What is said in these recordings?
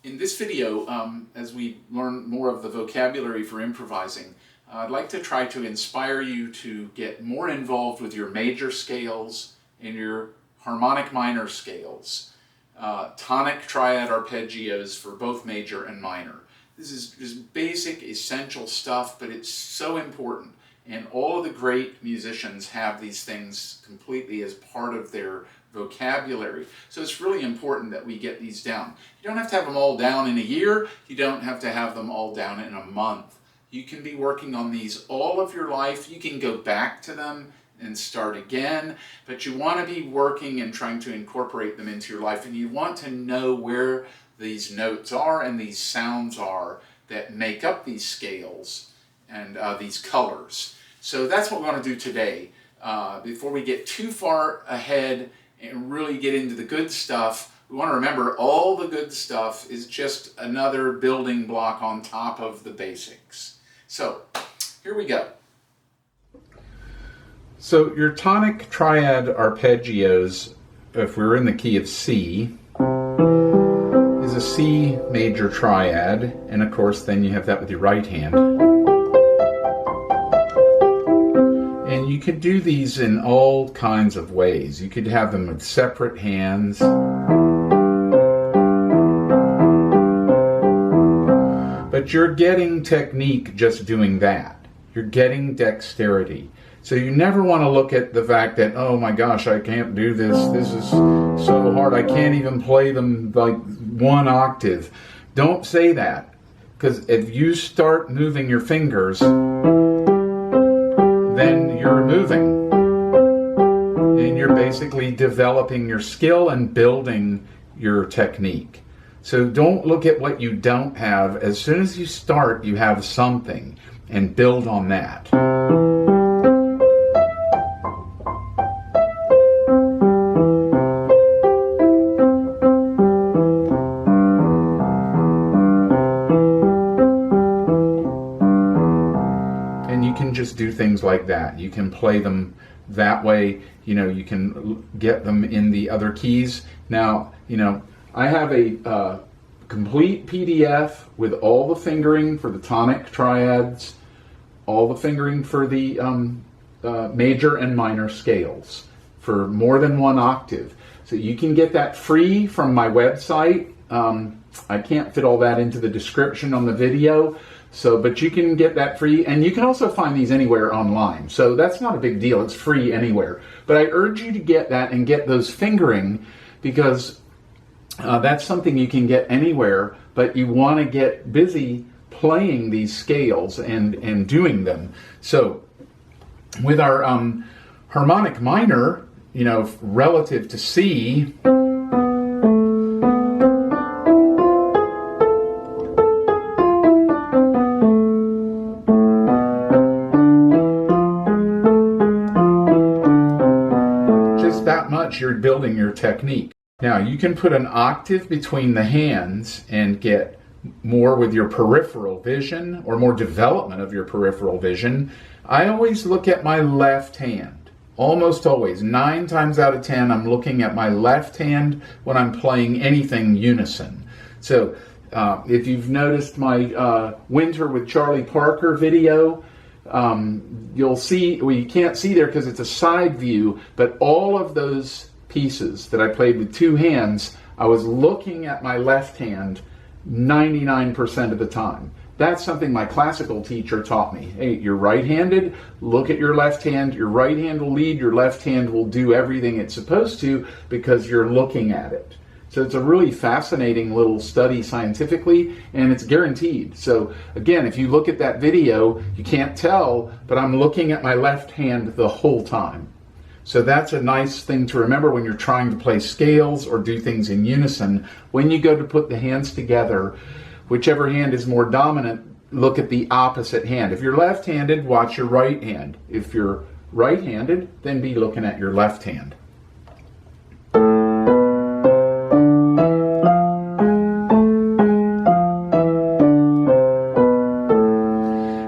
In this video, as we learn more of the vocabulary for improvising, I'd like to try to inspire you to get more involved with your major scales and your harmonic minor scales. Tonic, triad, arpeggios for both major and minor. This is just basic, essential stuff, but it's so important. And all of the great musicians have these things completely as part of their vocabulary. So it's really important that we get these down. You don't have to have them all down in a year. You don't have to have them all down in a month. You can be working on these all of your life. You can go back to them and start again, but you want to be working and trying to incorporate them into your life, and you want to know where these notes are and these sounds are that make up these scales and these colors. So that's what we want to do today. Before we get too far ahead and really get into the good stuff, we want to remember all the good stuff is just another building block on top of the basics. So here we go. So your tonic, triad, arpeggios, if we're in the key of C, is a C major triad, and of course then you have that with your right hand. And you could do these in all kinds of ways. You could have them with separate hands. But you're getting technique just doing that. You're getting dexterity. So you never want to look at the fact that, oh my gosh, I can't do this. This is so hard. I can't even play them like one octave. Don't say that. Because if you start moving your fingers, then you're moving. And you're basically developing your skill and building your technique. So don't look at what you don't have. As soon as you start, you have something, and build on that. And you can just do things like that. You can play them that way. You know, you can get them in the other keys. Now, you know, I have a complete PDF with all the fingering for the tonic, triads, all the fingering for the major and minor scales for more than one octave. So you can get that free from my website. I can't fit all that into the description on the video, but you can get that free, and you can also find these anywhere online. So that's not a big deal. It's free anywhere. But I urge you to get that and get those fingering, because that's something you can get anywhere, but you want to get busy playing these scales and doing them. So with our harmonic minor, you know, relative to C, just that much you're building your technique. Now, you can put an octave between the hands and get more with your peripheral vision, or more development of your peripheral vision. I always look at my left hand. Almost always. 9 times out of 10, I'm looking at my left hand when I'm playing anything unison. So, if you've noticed my Winter with Charlie Parker video, you'll see, well, you can't see there because it's a side view, but all of those pieces that I played with 2 hands, I was looking at my left hand 99% of the time. That's something my classical teacher taught me. Hey, you're right-handed, look at your left hand. Your right hand will lead, your left hand will do everything it's supposed to because you're looking at it. So it's a really fascinating little study scientifically, and it's guaranteed. So again, if you look at that video, you can't tell, but I'm looking at my left hand the whole time. So that's a nice thing to remember when you're trying to play scales or do things in unison. When you go to put the hands together, whichever hand is more dominant, look at the opposite hand. If you're left-handed, watch your right hand. If you're right-handed, then be looking at your left hand.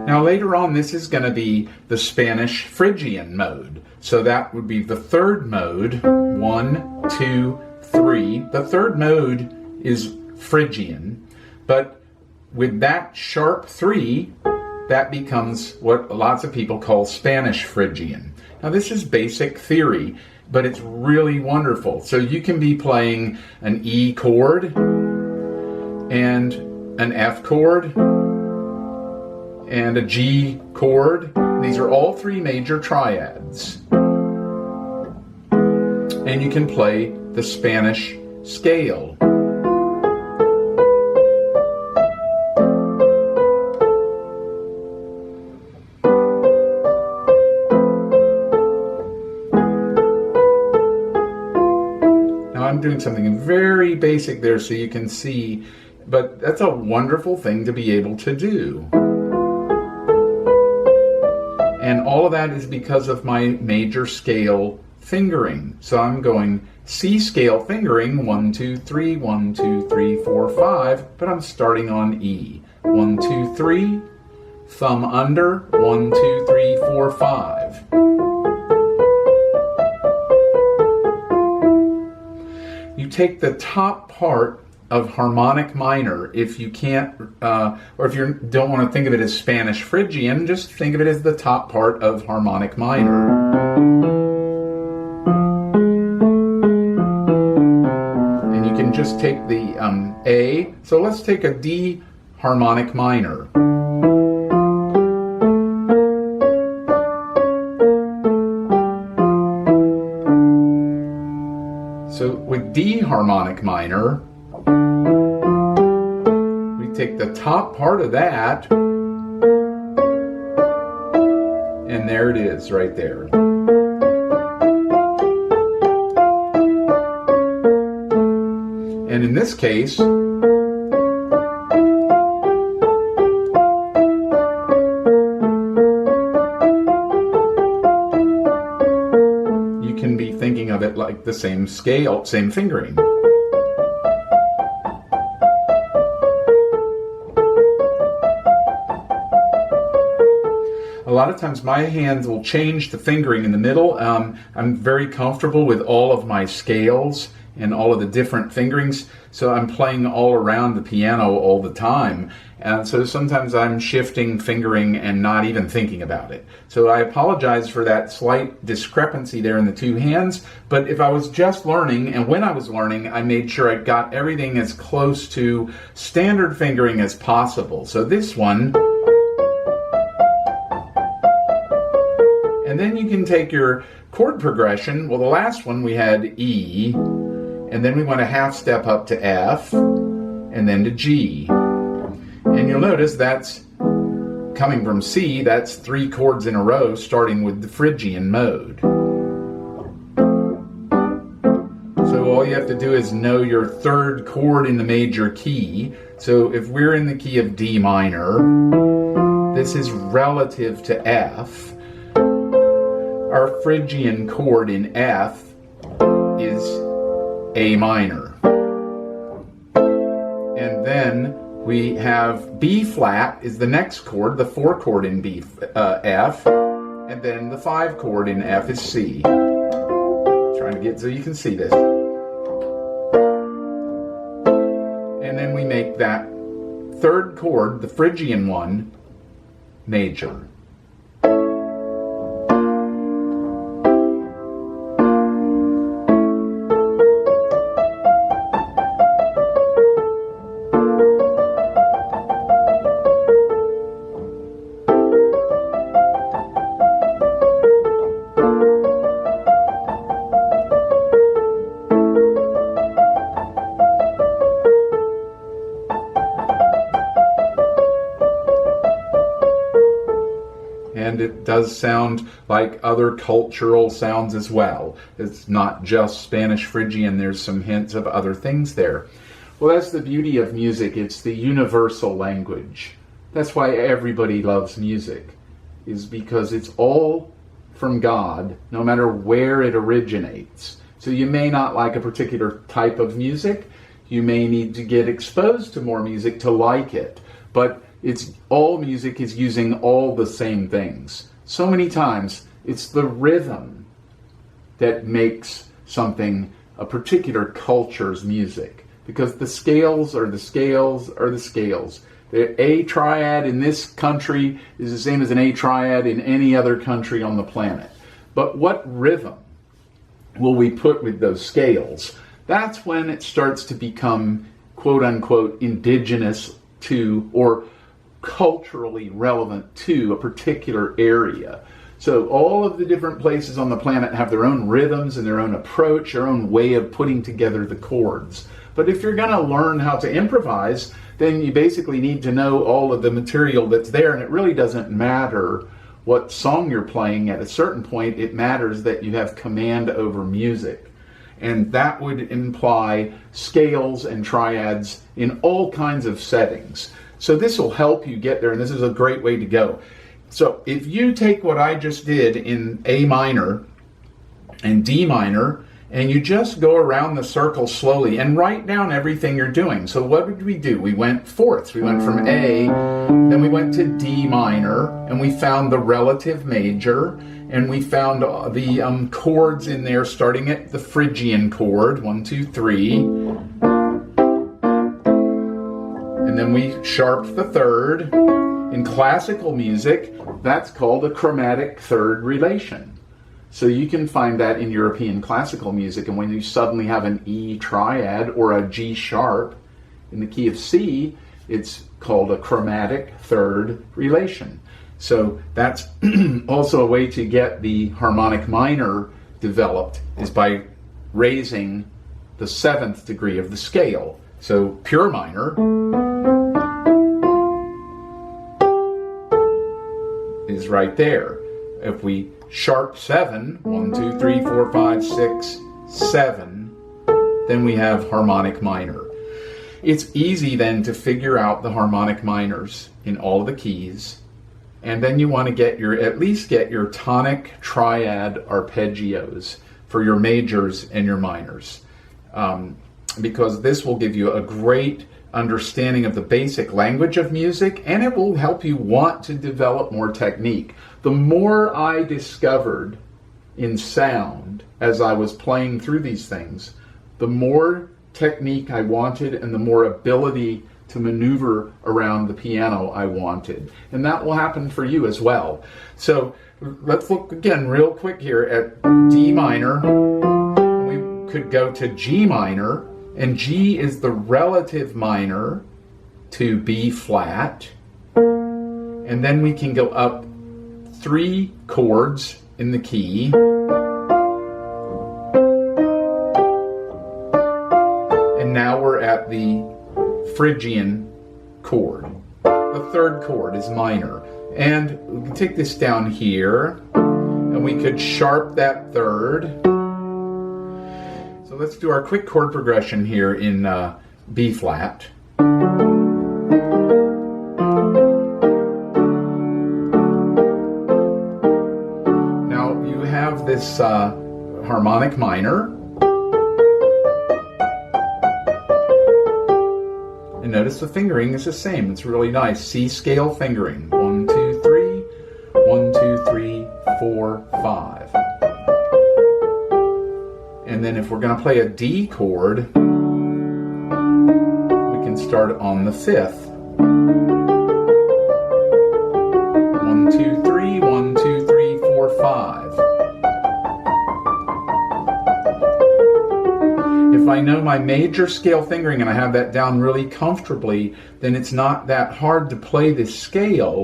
Now later on, this is going to be the Spanish Phrygian mode. So that would be the third mode, 1, 2, 3. The third mode is Phrygian. But with that sharp 3, that becomes what lots of people call Spanish Phrygian. Now this is basic theory, but it's really wonderful. So you can be playing an E chord and an F chord and a G chord. These are all 3 major triads. And you can play the Spanish scale. I'm doing something very basic there so you can see, but that's a wonderful thing to be able to do. And all of that is because of my major scale fingering. So I'm going C scale fingering, 1, 2, 3, 1, 2, 3, 4, 5, but I'm starting on E. 1, 2, 3, thumb under, 1, 2, 3, 4, 5. You take the top part of harmonic minor if you can't, or if you don't want to think of it as Spanish Phrygian, just think of it as the top part of harmonic minor. And you can just take the A, so let's take a D harmonic minor. So with D harmonic minor, we take the top part of that, and there it is right there. And in this case, can be thinking of it like the same scale, same fingering. A lot of times my hands will change the fingering in the middle. I'm very comfortable with all of my scales and all of the different fingerings, so I'm playing all around the piano all the time. And so sometimes I'm shifting fingering and not even thinking about it. So I apologize for that slight discrepancy there in the 2 hands, but if I was just learning, and when I was learning, I made sure I got everything as close to standard fingering as possible. So this one, and then you can take your chord progression. Well, the last one we had E, and then we went a half step up to F, and then to G. And you'll notice that's coming from C, that's 3 chords in a row, starting with the Phrygian mode. So all you have to do is know your 3rd chord in the major key. So if we're in the key of D minor, this is relative to F. Our Phrygian chord in F is A minor. And then we have B flat is the next chord, the 4 chord in F, and then the 5 chord in F is C. Trying to get so you can see this. And then we make that 3rd chord, the Phrygian one, major. And it does sound like other cultural sounds as well. It's not just Spanish Phrygian, there's some hints of other things there. Well, that's the beauty of music. It's the universal language. That's why everybody loves music, is because it's all from God, no matter where it originates. So you may not like a particular type of music. You may need to get exposed to more music to like it. But it's all music is using all the same things. So many times it's the rhythm that makes something a particular culture's music. because the scales are the scales are the scales. The A triad in this country is the same as an A triad in any other country on the planet. But what rhythm will we put with those scales? That's when it starts to become, quote unquote, indigenous to or culturally relevant to a particular area. So all of the different places on the planet have their own rhythms and their own approach, their own way of putting together the chords. But if you're going to learn how to improvise, then you basically need to know all of the material that's there, and it really doesn't matter what song you're playing. At a certain point, it matters that you have command over music. And that would imply scales and triads in all kinds of settings. So this will help you get there, and this is a great way to go. So if you take what I just did in A minor and D minor, and you just go around the circle slowly and write down everything you're doing. So what did we do? We went fourths. We went from A, then we went to D minor, and we found the relative major, and we found the chords in there starting at the Phrygian chord, 1, 2, 3. And then we sharped the third. In classical music, that's called a chromatic third relation. So you can find that in European classical music, and when you suddenly have an E triad or a G sharp in the key of C, it's called a chromatic third relation. So that's also a way to get the harmonic minor developed, is by raising the 7th degree of the scale. So pure minor is right there. If we sharp 7, 1, 2, 3, 4, 5, 6, 7, then we have harmonic minor. It's easy then to figure out the harmonic minors in all of the keys, and then you want to at least get your tonic triad arpeggios for your majors and your minors, because this will give you a great understanding of the basic language of music, and it will help you want to develop more technique. The more I discovered in sound as I was playing through these things, the more technique I wanted and the more ability to maneuver around the piano I wanted. And that will happen for you as well. So let's look again real quick here at D minor. We could go to G minor, and G is the relative minor to B flat. And then we can go up 3 chords in the key. And now we're at the Phrygian chord. The 3rd chord is minor. And we can take this down here, and we could sharp that 3rd. So let's do our quick chord progression here in B flat. Now you have this harmonic minor. And notice the fingering is the same. It's really nice. C scale fingering. 1, 2, 3, 1, 2, 3, 4, 5. And then if we're going to play a D chord, we can start on the 5th. 1, 2, 3, 1, 2, 3, 4, 5. If I know my major scale fingering and I have that down really comfortably, then it's not that hard to play this scale.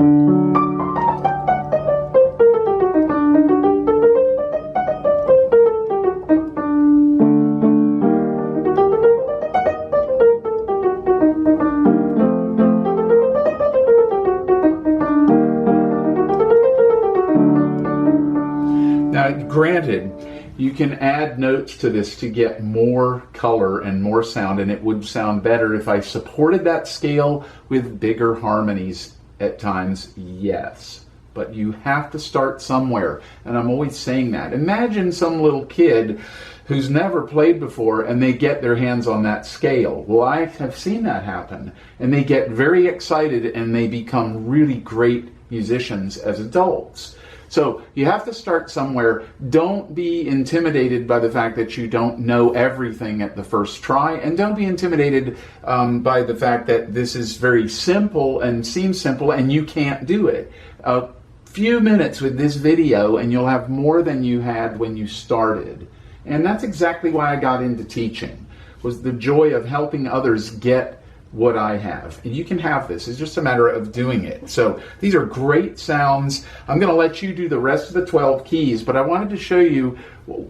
Now, granted, you can add notes to this to get more color and more sound, and it would sound better if I supported that scale with bigger harmonies at times, yes. But you have to start somewhere, and I'm always saying that. Imagine some little kid who's never played before and they get their hands on that scale. Well, I have seen that happen, and they get very excited and they become really great musicians as adults. So you have to start somewhere. Don't be intimidated by the fact that you don't know everything at the first try, and don't be intimidated by the fact that this is very simple and seems simple and you can't do it. A few minutes with this video and you'll have more than you had when you started. And that's exactly why I got into teaching, was the joy of helping others get what I have. And you can have this. It's just a matter of doing it. So these are great sounds. I'm going to let you do the rest of the 12 keys, but I wanted to show you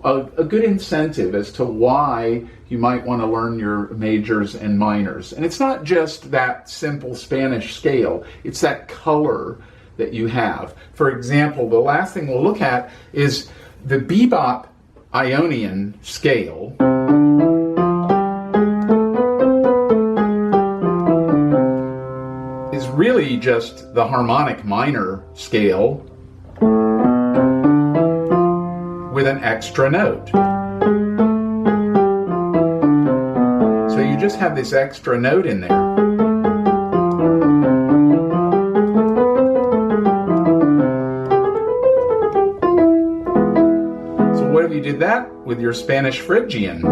a good incentive as to why you might want to learn your majors and minors. And it's not just that simple Spanish scale. It's that color that you have. For example, the last thing we'll look at is the bebop aeolian scale. Really just the harmonic minor scale with an extra note. So you just have this extra note in there. So what if you did that with your Spanish Phrygian?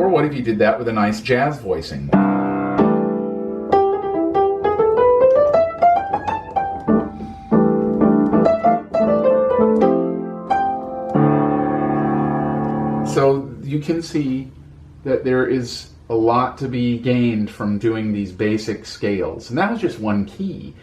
What if you did that with a nice jazz voicing? So you can see that there is a lot to be gained from doing these basic scales. And that was just one key.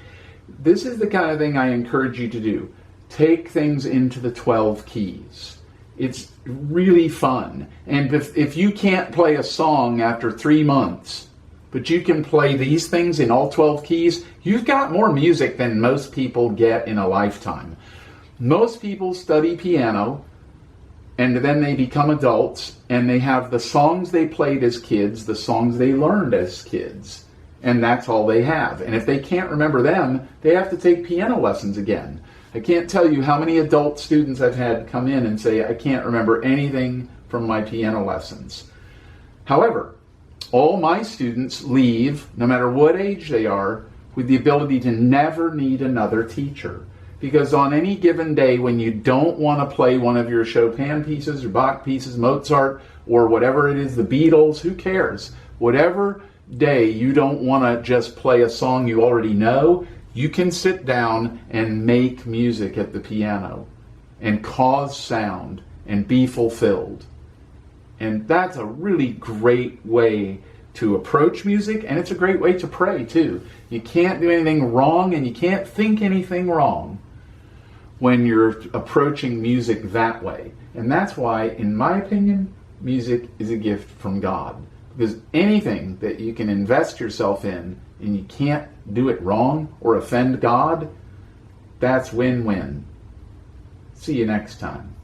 This is the kind of thing I encourage you to do. Take things into the 12 keys. It's really fun. And if you can't play a song after 3 months, but you can play these things in all 12 keys, you've got more music than most people get in a lifetime. Most people study piano, and then they become adults, and they have the songs they played as kids, the songs they learned as kids, and that's all they have. And if they can't remember them, they have to take piano lessons again. I can't tell you how many adult students I've had come in and say, I can't remember anything from my piano lessons. However, all my students leave, no matter what age they are, with the ability to never need another teacher. Because on any given day when you don't want to play one of your Chopin pieces or Bach pieces, Mozart, or whatever it is, the Beatles, who cares? Whatever day you don't want to just play a song you already know, you can sit down and make music at the piano and cause sound and be fulfilled. And that's a really great way to approach music, and it's a great way to pray too. You can't do anything wrong and you can't think anything wrong when you're approaching music that way. And that's why, in my opinion, music is a gift from God. Because anything that you can invest yourself in and you can't do it wrong or offend God, that's win-win. See you next time.